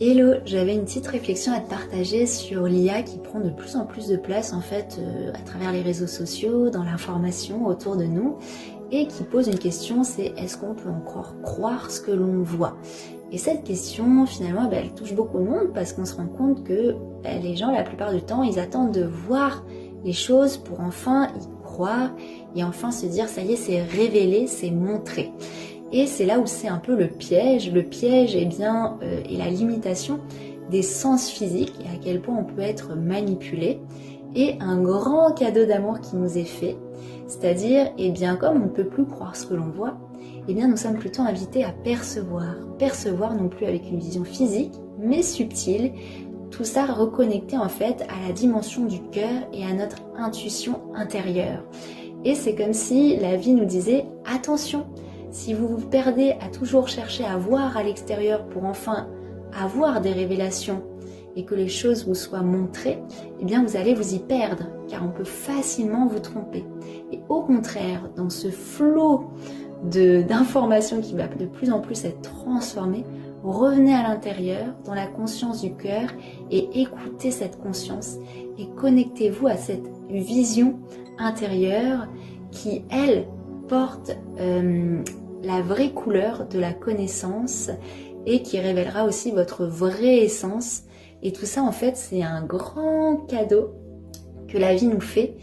Hello, j'avais une petite réflexion à te partager sur l'IA qui prend de plus en plus de place en fait à travers les réseaux sociaux, dans l'information autour de nous et qui pose une question, c'est est-ce qu'on peut encore croire ce que l'on voit? Et cette question finalement elle touche beaucoup de monde parce qu'on se rend compte que les gens la plupart du temps ils attendent de voir les choses pour enfin y croire et enfin se dire ça y est c'est révélé, c'est montré. Et c'est là où c'est un peu le piège. Le piège est la limitation des sens physiques et à quel point on peut être manipulé. Et un grand cadeau d'amour qui nous est fait, c'est-à-dire, comme on ne peut plus croire ce que l'on voit, nous sommes plutôt invités à percevoir non plus avec une vision physique, mais subtile, tout ça reconnecté en fait à la dimension du cœur et à notre intuition intérieure. Et c'est comme si la vie nous disait attention. Si vous vous perdez à toujours chercher à voir à l'extérieur pour enfin avoir des révélations et que les choses vous soient montrées, vous allez vous y perdre car on peut facilement vous tromper. Et au contraire, dans ce flot d'informations qui va de plus en plus être transformé, revenez à l'intérieur, dans la conscience du cœur et écoutez cette conscience et connectez-vous à cette vision intérieure qui, elle, porte la vraie couleur de la connaissance et qui révélera aussi votre vraie essence. Et tout ça, en fait, c'est un grand cadeau que la vie nous fait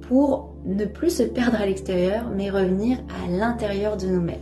pour ne plus se perdre à l'extérieur, mais revenir à l'intérieur de nous-mêmes.